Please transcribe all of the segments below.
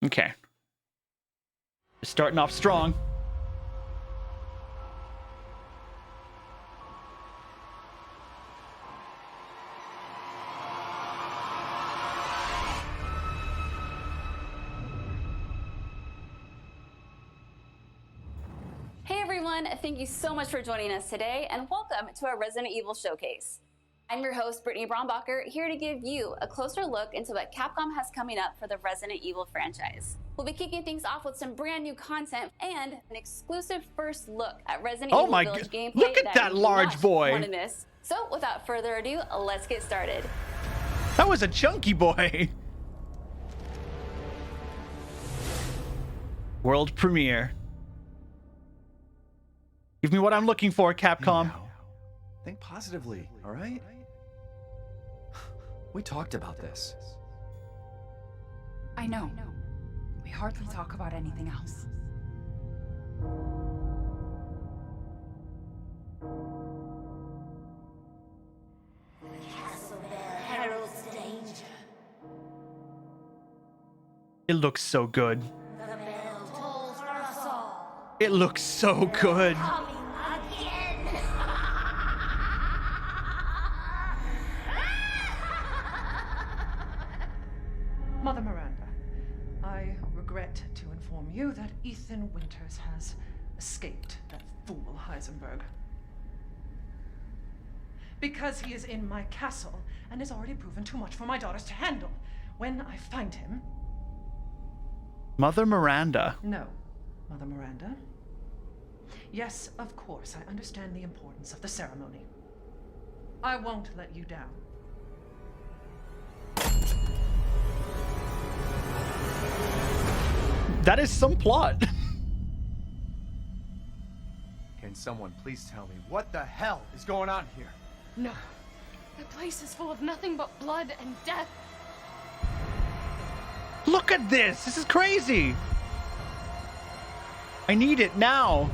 Okay. Starting off strong. Hey everyone, thank you so much for joining us today and welcome to our Resident Evil Showcase. I'm your host, Brittany Brombacher, here to give you a closer look into what Capcom has coming up for the Resident Evil franchise. We'll be kicking things off with some brand new content and an exclusive first look at Resident Evil Village gameplay. Look at that large boy. Want to miss. So without further ado, let's get started. That was a chunky boy. World premiere. Give me what I'm looking for, Capcom. Hey now. Think positively, all right? We talked about this. I know. We hardly talk about anything else. Castle Bell heralds danger. It looks so good. The bell tolls for us all. It looks so good. Coming again. Mother Miranda, I regret to inform you that Ethan Winters has escaped that fool Heisenberg. Because he is in my castle and has already proven too much for my daughters to handle. When I find him... Mother Miranda. No, Mother Miranda. Yes, of course, I understand the importance of the ceremony. I won't let you down. That is some plot. Can someone please tell me what the hell is going on here? No. The place is full of nothing but blood and death. Look at this. This is crazy. I need it now.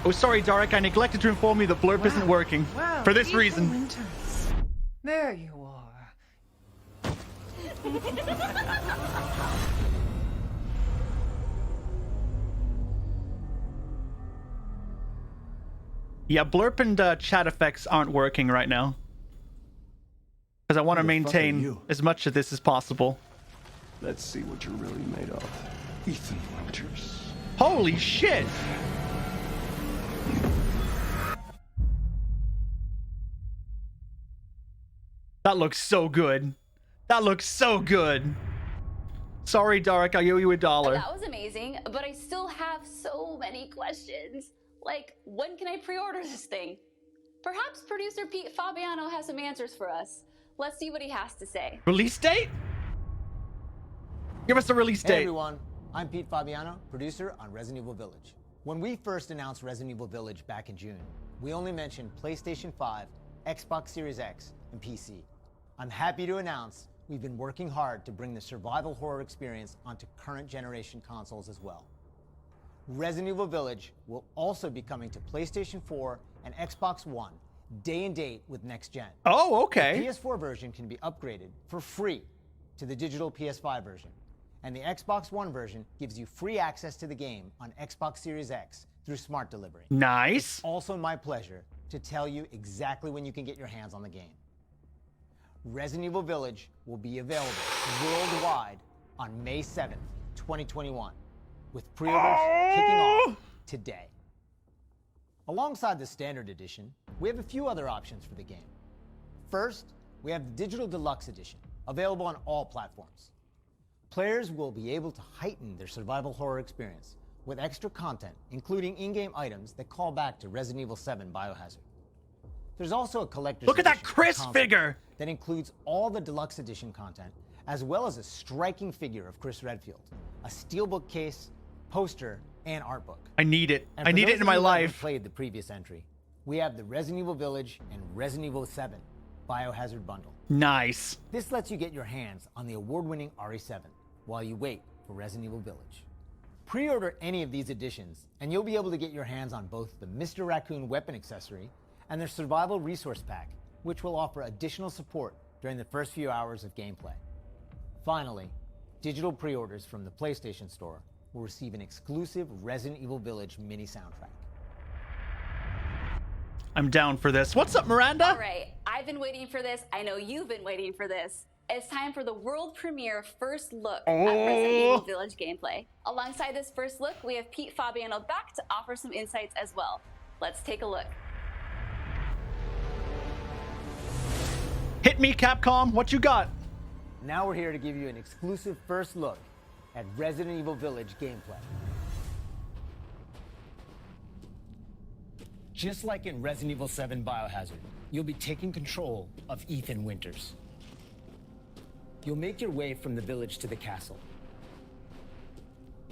Oh, sorry, Darek. I neglected to inform you the blurb isn't working. Wow, For this Ethan reason. Winters. There you are. Yeah, blurb and chat effects aren't working right now. Because I want to Who the fuck are maintain you? as much of this as possible. Let's see what you're really made of. Ethan Winters. Holy shit! That looks so good. That looks so good. Sorry, Darek, I owe you $1. That was amazing, but I still have so many questions. Like, when can I pre-order this thing? Perhaps producer Pete Fabiano has some answers for us. Let's see what he has to say. Release date? Give us a release Hey date. everyone, I'm Pete Fabiano, producer on Resident Evil Village. When we first announced Resident Evil Village back in June, we only mentioned PlayStation 5, Xbox Series X, and PC. I'm happy to announce we've been working hard to bring the survival horror experience onto current generation consoles as well. Resident Evil Village will also be coming to PlayStation 4 and Xbox One, day and date with next gen. Oh, okay. The PS4 version can be upgraded for free to the digital PS5 version, and the Xbox One version gives you free access to the game on Xbox Series X through Smart Delivery. Nice. Also my pleasure to tell you exactly when you can get your hands on the game. Resident Evil Village will be available worldwide on May 7th, 2021, with pre-orders kicking off today. Alongside the Standard Edition, we have a few other options for the game. First, we have the Digital Deluxe Edition, available on all platforms. Players will be able to heighten their survival horror experience with extra content, including in-game items that call back to Resident Evil 7 Biohazard. There's also a collector's Look at that edition for Chris console figure. that includes all the Deluxe Edition content, as well as a striking figure of Chris Redfield, a steelbook case, poster, and art book. I need it. And I for need those it in of my you who haven't life. Played the previous entry. We have the Resident Evil Village and Resident Evil 7 Biohazard bundle. Nice. This lets you get your hands on the award-winning RE7 while you wait for Resident Evil Village. Pre-order any of these editions, and you'll be able to get your hands on both the Mr. Raccoon weapon accessory and their survival resource pack, which will offer additional support during the first few hours of gameplay. Finally, digital pre-orders from the PlayStation Store will receive an exclusive Resident Evil Village mini soundtrack. I'm down for this. What's up, Miranda? All right, I've been waiting for this. I know you've been waiting for this. It's time for the world premiere first look at Resident Evil Village gameplay. Alongside this first look, we have Pete Fabiano back to offer some insights as well. Let's take a look. Hit me, Capcom. What you got? Now we're here to give you an exclusive first look at Resident Evil Village gameplay. Just like in Resident Evil 7 Biohazard, you'll be taking control of Ethan Winters. You'll make your way from the village to the castle.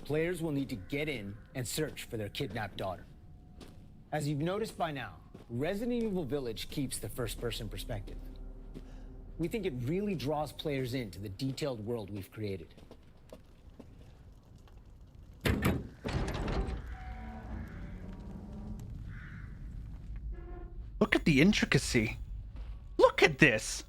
Players will need to get in and search for their kidnapped daughter. As you've noticed by now, Resident Evil Village keeps the first-person perspective. We think it really draws players into the detailed world we've created. Look at the intricacy. Look at this.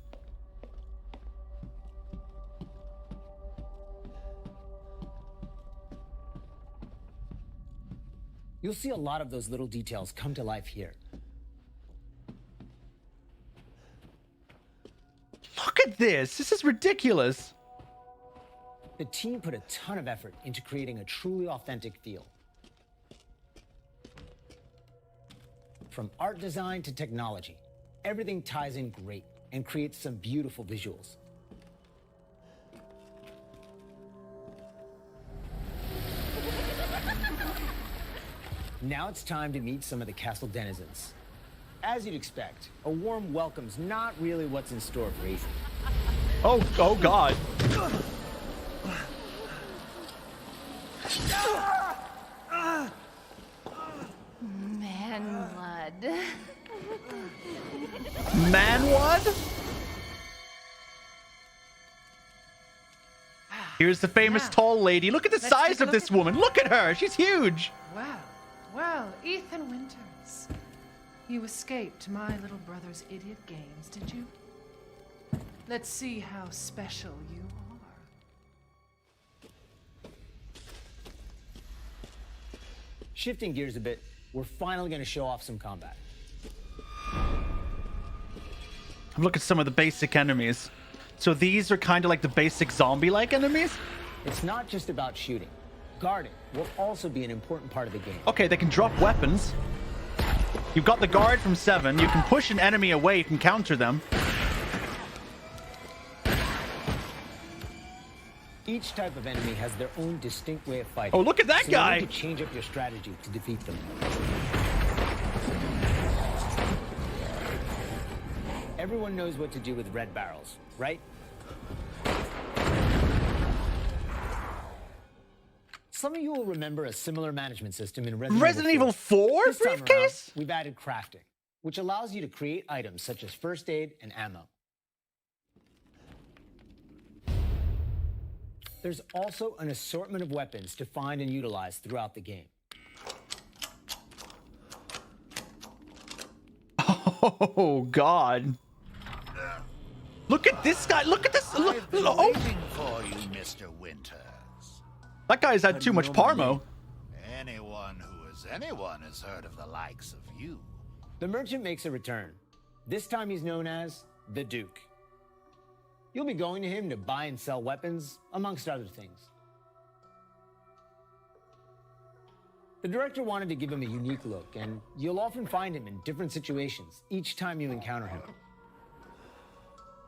You'll see a lot of those little details come to life here. Look at this. This is ridiculous. The team put a ton of effort into creating a truly authentic feel. From art design to technology, everything ties in great and creates some beautiful visuals. Now it's time to meet some of the castle denizens. As you'd expect, a warm welcome's not really what's in store for Ethan. Oh God. Man blood. Man what? Here's the famous Now, tall lady. Look at the let's size take a of look this at- woman. Look at her. She's huge. Well, Ethan Winters. You escaped my little brother's idiot games, did you? Let's see how special you are. Shifting gears a bit, we're finally going to show off some combat. Look at some of the basic enemies. So these are kind of like the basic zombie-like enemies? It's not just about shooting. Guarding will also be an important part of the game. Okay, they can drop weapons. You've got the guard from 7. You can push an enemy away. You can counter them. Each type of enemy has their own distinct way of fighting. Oh, look at that so guy! You need to change up your strategy to defeat them. Everyone knows what to do with red barrels, right? Some of you will remember a similar management system in Resident Evil 4 This time around, briefcase? we've added crafting, which allows you to create items such as first aid and ammo. There's also an assortment of weapons to find and utilize throughout the game. Oh, God. Look at this guy. Look at this. Look. I've been Oh, waiting for you, Mr. Winters. that guy's had too much Parmo. Anyone who is anyone has heard of the likes of you. The merchant makes a return. This time he's known as the Duke. You'll be going to him to buy and sell weapons, amongst other things. The director wanted to give him a unique look, and you'll often find him in different situations each time you encounter him.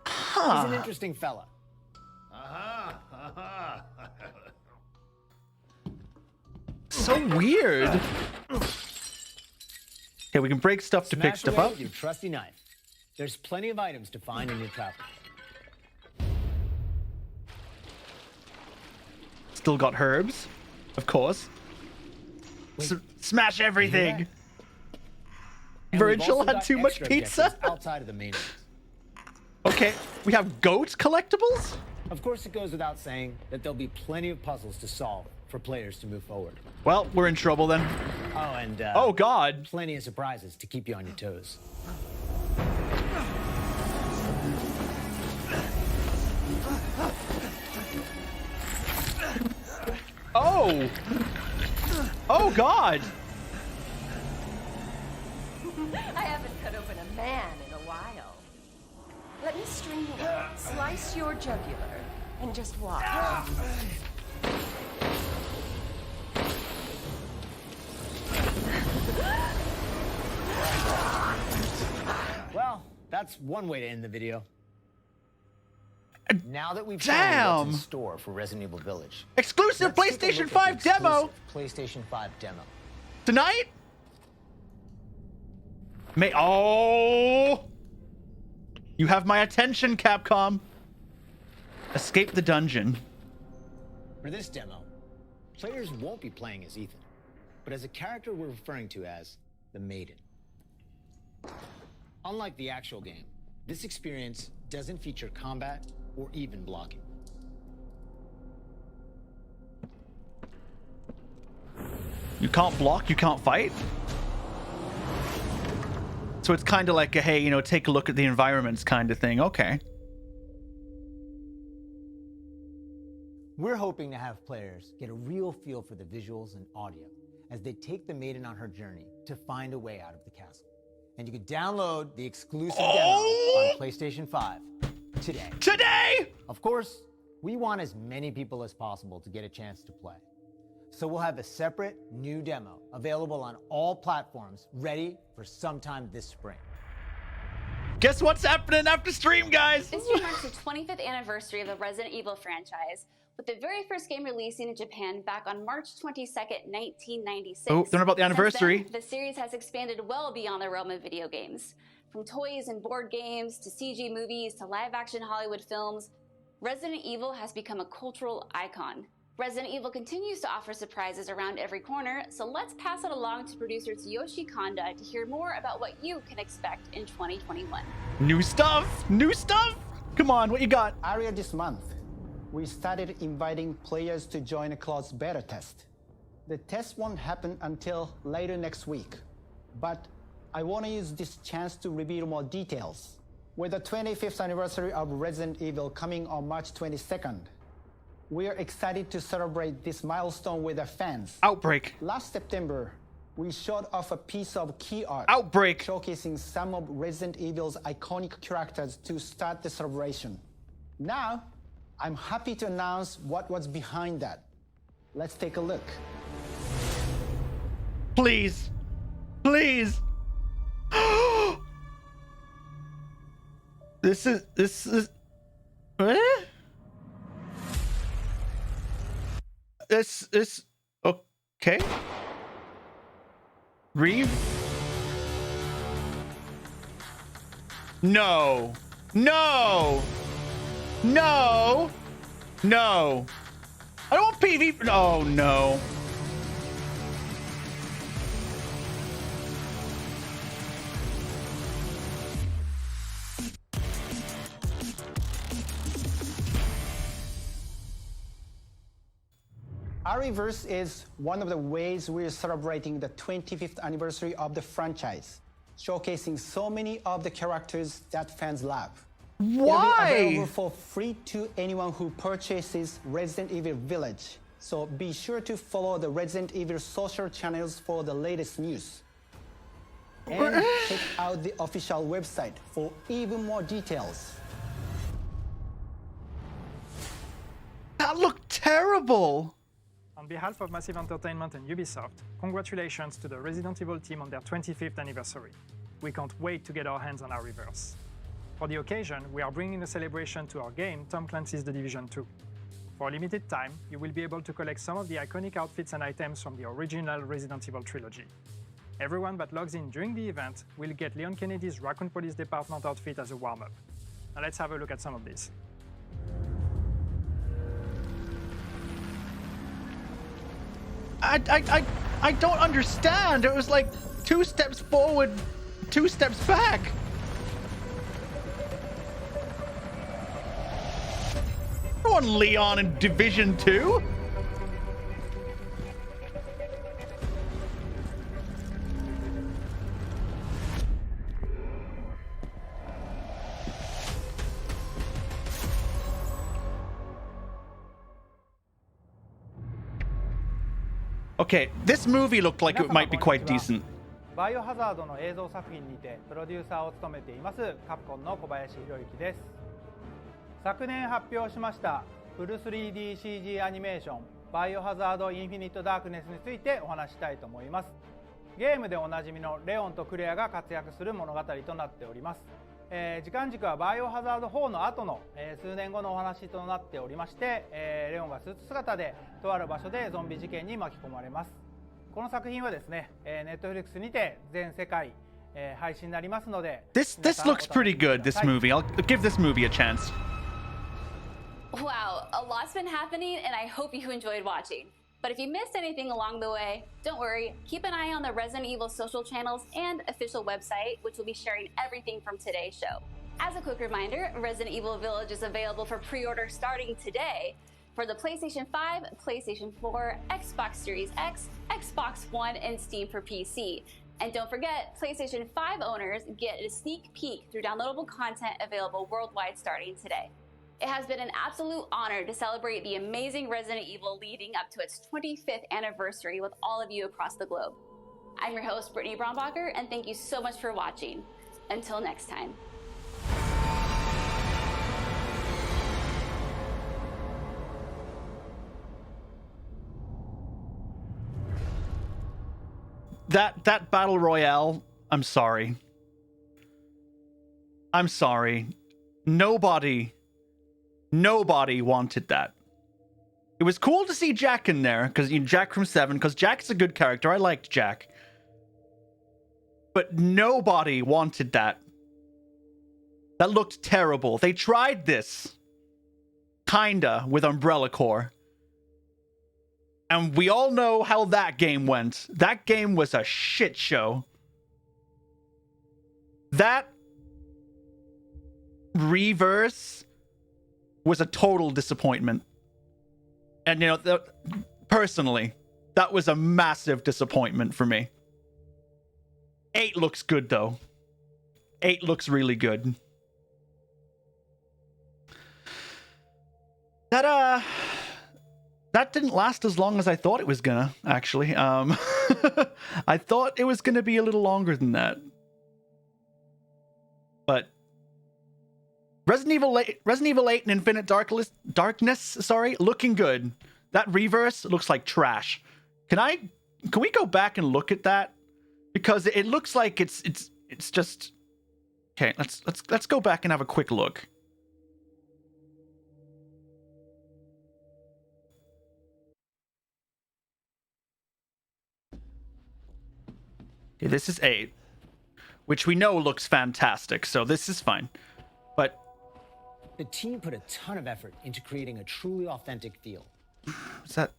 He's an interesting fella. So weird. Okay, we can break stuff to pick Smash stuff away up. with your trusty knife. There's plenty of items to find in your travels. Still got herbs, of course. Smash everything. And we've Virgil also had got too much extra pizza. objectives outside of the main ones. Okay, we have goat collectibles? Of course, it goes without saying that there'll be plenty of puzzles to solve for players to move forward. Well, we're in trouble then. Oh, and Oh god. plenty of surprises to keep you on your toes. Oh! Oh god! I haven't cut open a man in a while. Let me string you up, slice your jugular, and just watch. Well, that's one way to end the video. Now that we've Damn. shown what's in store for Resident Evil Village, Exclusive let's take a PlayStation look at 5 the demo exclusive PlayStation 5 demo. tonight? Oh! You have my attention, Capcom. Escape the dungeon. For this demo, players won't be playing as Ethan, but as a character we're referring to as the Maiden. Unlike the actual game, this experience doesn't feature combat or even blocking. You can't block, you can't fight? So it's kind of like a, hey, you know, take a look at the environments kind of thing. Okay. We're hoping to have players get a real feel for the visuals and audio as they take the Maiden on her journey to find a way out of the castle. And you can download the exclusive demo on PlayStation 5 today. Today! Of course, we want as many people as possible to get a chance to play. So we'll have a separate new demo available on all platforms, ready for sometime this spring. Guess what's happening after stream, guys? This year marks the 25th anniversary of the Resident Evil franchise, with the very first game releasing in Japan back on March 22nd, 1996. Oh, don't know about the anniversary. Since then, the series has expanded well beyond the realm of video games. From toys and board games, to CG movies, to live-action Hollywood films, Resident Evil has become a cultural icon. Resident Evil continues to offer surprises around every corner, so let's pass it along to producer Tsuyoshi Kanda to hear more about what you can expect in 2021. New stuff! New stuff! Come on, what you got? Earlier this month, we started inviting players to join a closed beta test. The test won't happen until later next week, but I want to use this chance to reveal more details. With the 25th anniversary of Resident Evil coming on March 22nd, we are excited to celebrate this milestone with our fans. Outbreak. Last September, we showed off a piece of key art Outbreak. showcasing some of Resident Evil's iconic characters to start the celebration. Now, I'm happy to announce what was behind that. Let's take a look. Please. Please. This is eh? This okay. Reeve? No. No. No. No. I don't want PV. Oh no. Ariverse is one of the ways we're celebrating the 25th anniversary of the franchise, showcasing so many of the characters that fans love. Why? It'll be available for free to anyone who purchases Resident Evil Village, so be sure to follow the Resident Evil social channels for the latest news. And check out the official website for even more details. That looked terrible. On behalf of Massive Entertainment and Ubisoft, congratulations to the Resident Evil team on their 25th anniversary. We can't wait to get our hands on Ariverse. For the occasion, we are bringing a celebration to our game, Tom Clancy's The Division 2. For a limited time, you will be able to collect some of the iconic outfits and items from the original Resident Evil trilogy. Everyone that logs in during the event will get Leon Kennedy's Raccoon Police Department outfit as a warm-up. Now let's have a look at some of these. I don't understand. It was like 2 steps forward, 2 steps back. I want Leon in Division 2. Okay, this movie looked like it might be quite decent. バイオハザードの映像作品にてプロデューサーを務めていますカプコンの小林博之です。昨年発表しましたフル 3DCG アニメーションバイオハザードインフィニットダークネスについてお話したいと思います。ゲームでおなじみのレオンとクレアが活躍する物語となっております。時間軸はバイオハザード4の後の、数年後のお話となっておりまして、レオンがスーツ姿でとある場所でゾンビ事件に巻き込まれます。この作品はですね、Netflix にて全世界、配信になりますので This looks pretty good, this movie. I'll give this movie a chance. Wow, a lot's been happening, and I hope you enjoyed watching. But if you missed anything along the way, don't worry. Keep an eye on the Resident Evil social channels and official website, which will be sharing everything from today's show. As a quick reminder, Resident Evil Village is available for pre-order starting today for the PlayStation 5, PlayStation 4, Xbox Series X, Xbox One, and Steam for PC. And don't forget, PlayStation 5 owners get a sneak peek through downloadable content available worldwide starting today. It has been an absolute honor to celebrate the amazing Resident Evil leading up to its 25th anniversary with all of you across the globe. I'm your host, Brittany Brombacher, and thank you so much for watching. Until next time. That battle royale, I'm sorry. I'm sorry. Nobody wanted that. It was cool to see Jack in there, because Jack from 7, because Jack's a good character. I liked Jack. But nobody wanted that. That looked terrible. They tried this. Kinda, with Umbrella Corps. And we all know how that game went. That game was a shit show. That reverse was a total disappointment. And, you know, personally, that was a massive disappointment for me. 8 looks good, though. 8 looks really good. That didn't last as long as I thought it was gonna, actually. I thought it was gonna be a little longer than that. But Resident Evil 8 and Infinite Darkness, looking good. That reverse looks like trash. Can we go back and look at that? Because it looks like it's just okay. Let's go back and have a quick look. Okay, this is 8, which we know looks fantastic, so this is fine. But the team put a ton of effort into creating a truly authentic feel. Is that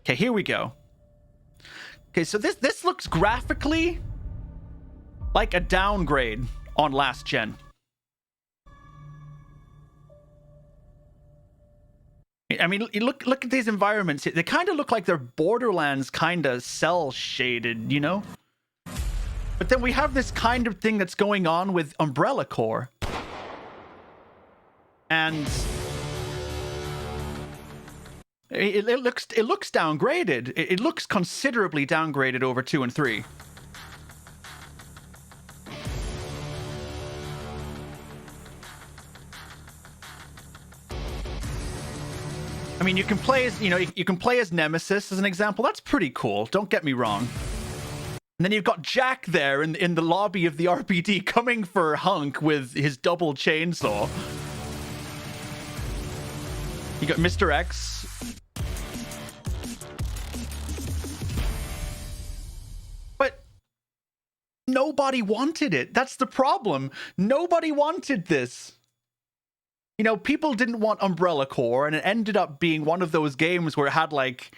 okay? Here we go. Okay, so this looks graphically like a downgrade on last gen. I mean, you look at these environments. They kind of look like they're Borderlands kind of cell shaded, you know? But then we have this kind of thing that's going on with Umbrella Corps. And it looks downgraded. It looks considerably downgraded over 2 and 3. I mean, you can play as, you can play as Nemesis as an example. That's pretty cool. Don't get me wrong. And then you've got Jack there in the lobby of the RPD coming for Hunk with his double chainsaw. You got Mr. X. But nobody wanted it. That's the problem. Nobody wanted this. You know, people didn't want Umbrella Corps, and it ended up being one of those games where it had, like,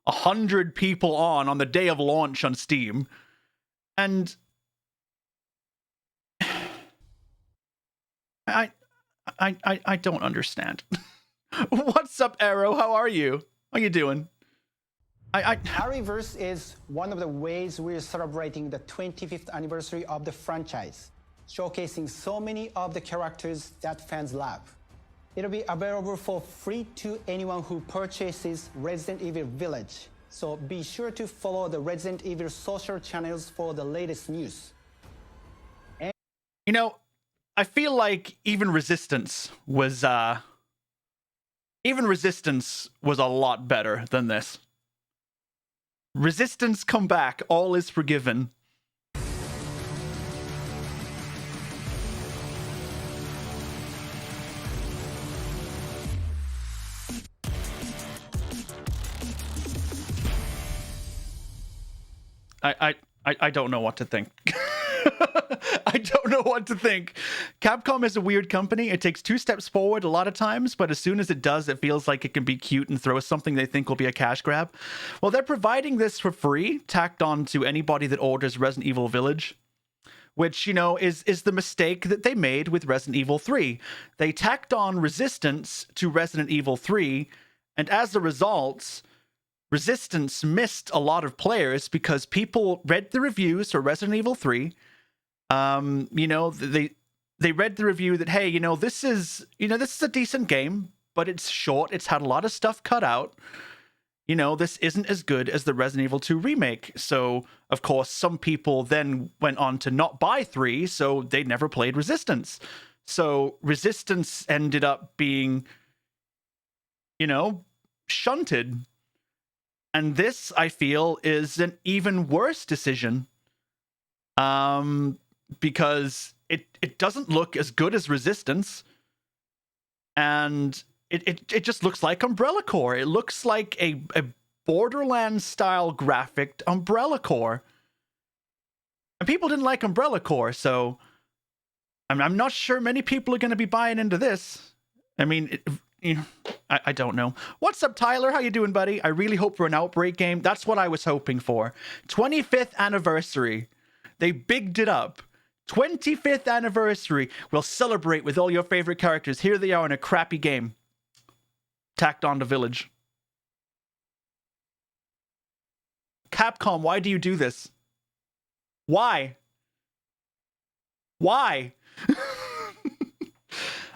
100 people on the day of launch on Steam. And I don't understand. What's up, Arrow? How are you? How you doing? Arrowverse is one of the ways we're celebrating the 25th anniversary of the franchise, showcasing so many of the characters that fans love. It'll be available for free to anyone who purchases Resident Evil Village, so be sure to follow the Resident Evil social channels for the latest news. You know, I feel like even Resistance was a lot better than this. Resistance come back, all is forgiven. I don't know what to think. I don't know what to think. Capcom is a weird company. It takes 2 steps forward a lot of times, but as soon as it does, it feels like it can be cute and throw something they think will be a cash grab. Well, they're providing this for free, tacked on to anybody that orders Resident Evil Village, which, you know, is the mistake that they made with Resident Evil 3. They tacked on Resistance to Resident Evil 3, and as a result, Resistance missed a lot of players because people read the reviews for Resident Evil 3. You know, they read the review that, hey, this is a decent game, but it's short. It's had a lot of stuff cut out. This isn't as good as the Resident Evil 2 remake. So, of course, some people then went on to not buy 3, so they never played Resistance. So Resistance ended up being, shunted. And this, I feel, is an even worse decision. Because it doesn't look as good as Resistance. And it just looks like Umbrella Corps. It looks like a Borderlands-style graphic Umbrella Corps. And people didn't like Umbrella Corps, so I'm not sure many people are going to be buying into this. I mean, I don't know. What's up, Tyler? How you doing, buddy? I really hope for an Outbreak game. That's what I was hoping for. 25th anniversary. They bigged it up. 25th anniversary. We'll celebrate with all your favorite characters. Here they are in a crappy game. Tacked on to Village. Capcom, why do you do this? Why? Why?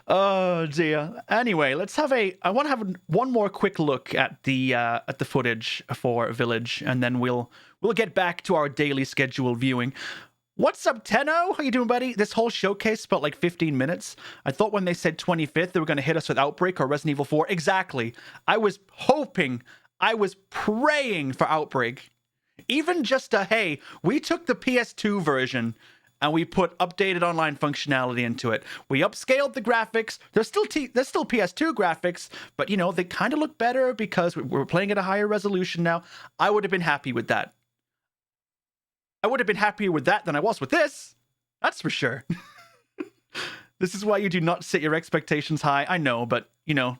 Oh dear. Anyway, I want to have one more quick look at the footage for Village, and then we'll get back to our daily scheduled viewing. What's up, Tenno? How you doing, buddy? This whole showcase felt like 15 minutes. I thought when they said 25th, they were going to hit us with Outbreak or Resident Evil 4. Exactly. I was praying for Outbreak. Even just hey, we took the PS2 version and we put updated online functionality into it. We upscaled the graphics. There's still PS2 graphics, but, they kind of look better because we're playing at a higher resolution now. I would have been happy with that. I would have been happier with that than I was with this. That's for sure. This is why you do not set your expectations high. I know, but, a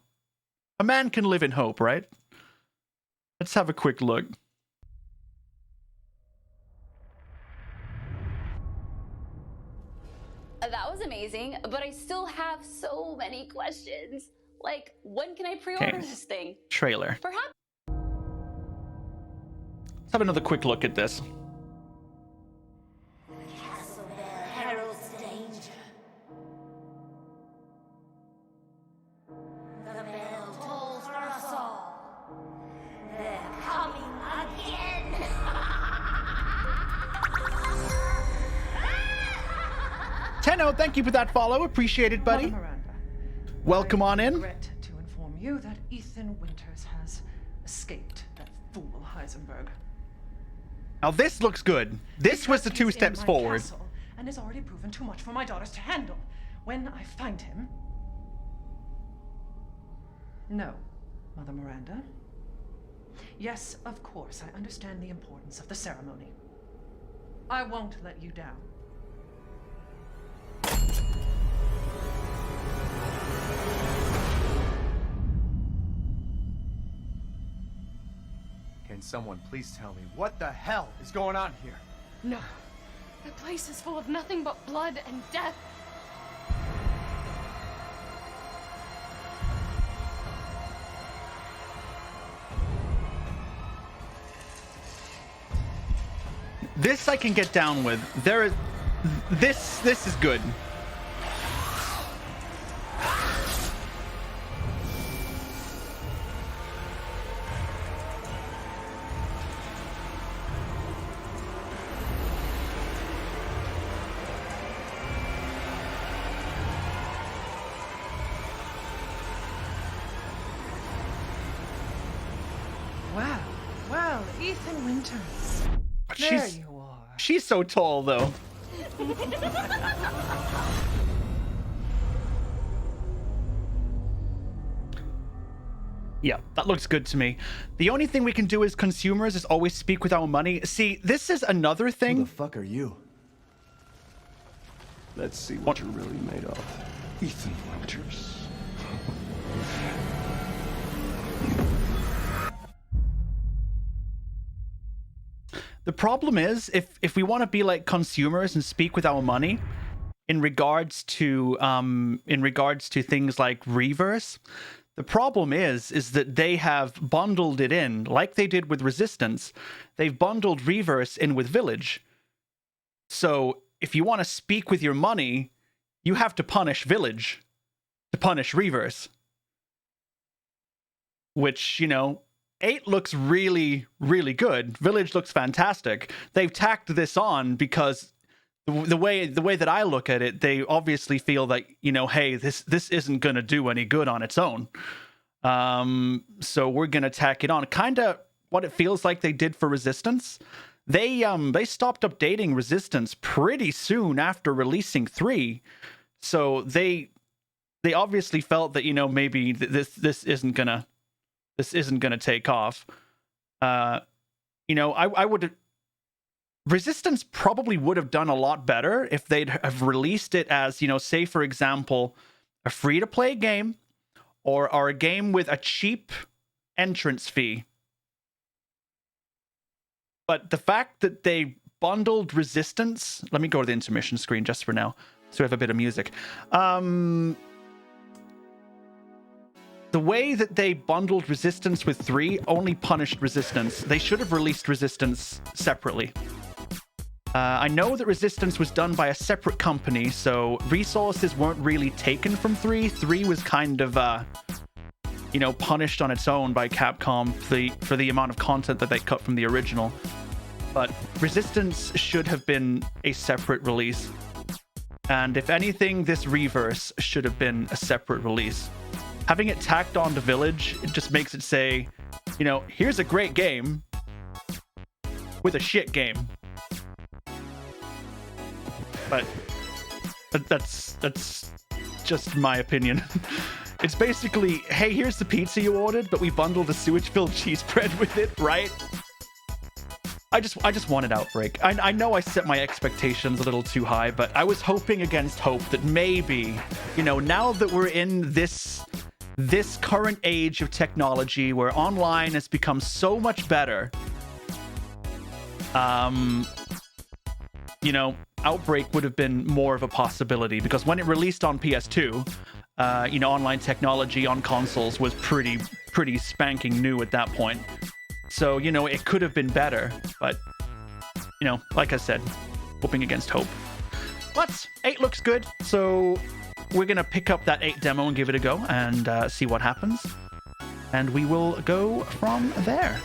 man can live in hope, right? Let's have a quick look. That was amazing, but I still have so many questions. Like, when can I pre-order this thing? Trailer. Perhaps. Let's have another quick look at this. Castle Bell heralds danger. The bell tolls for us all. They're coming again. Tenno, thank you for that follow. Appreciate it, buddy. Miranda, Welcome on I in. regret to inform you that Ethan Winters has escaped that fool Heisenberg. Now this looks good. This was the 2 steps forward. And has already proven too much for my daughters to handle. When I find him... No, Mother Miranda. Yes, of course, I understand the importance of the ceremony. I won't let you down. Can someone please tell me what the hell is going on here? No. The place is full of nothing but blood and death. This I can get down with. This is good. Well, Ethan Winters. There you are. She's so tall, though. Yeah, that looks good to me. The only thing we can do as consumers is always speak with our money. See, this is another thing. Who the fuck are you? Let's see what you're really made of. Ethan Winters. The problem is, if we want to be like consumers and speak with our money, in regards to things like Reverse, the problem is that they have bundled it in like they did with Resistance. They've bundled Reverse in with Village. So if you want to speak with your money, you have to punish Village to punish Reverse. Which, you know, 8 looks really, really good. Village looks fantastic. They've tacked this on because the way that I look at it, they obviously feel that, you know, hey, this isn't going to do any good on its own. So we're going to tack it on. Kind of what it feels like they did for Resistance. They stopped updating Resistance pretty soon after releasing 3. So they obviously felt that, you know, maybe this isn't gonna take off. You know, I would. Resistance probably would have done a lot better if they'd have released it as, you know, say for example, a free-to-play game or a game with a cheap entrance fee. But the fact that they bundled Resistance, let me go to the intermission screen just for now, so we have a bit of music. The way that they bundled Resistance with 3 only punished Resistance. They should have released Resistance separately. I know that Resistance was done by a separate company, so resources weren't really taken from 3. 3 was kind of, you know, punished on its own by Capcom for the amount of content that they cut from the original. But Resistance should have been a separate release. And if anything, this Reverse should have been a separate release. Having it tacked on to Village, it just makes it say, you know, here's a great game with a shit game. But that's just my opinion. It's basically, hey, here's the pizza you ordered, but we bundled a sewage-filled cheese bread with it, right? I just wanted Outbreak. I know I set my expectations a little too high, but I was hoping against hope that maybe, you know, now that we're in this current age of technology where online has become so much better, you know, Outbreak would have been more of a possibility, because when it released on PS2, you know, online technology on consoles was pretty spanking new at that point. So, you know, it could have been better, but, you know, like I said, hoping against hope. But 8 looks good, so we're going to pick up that 8 demo and give it a go and see what happens. And we will go from there.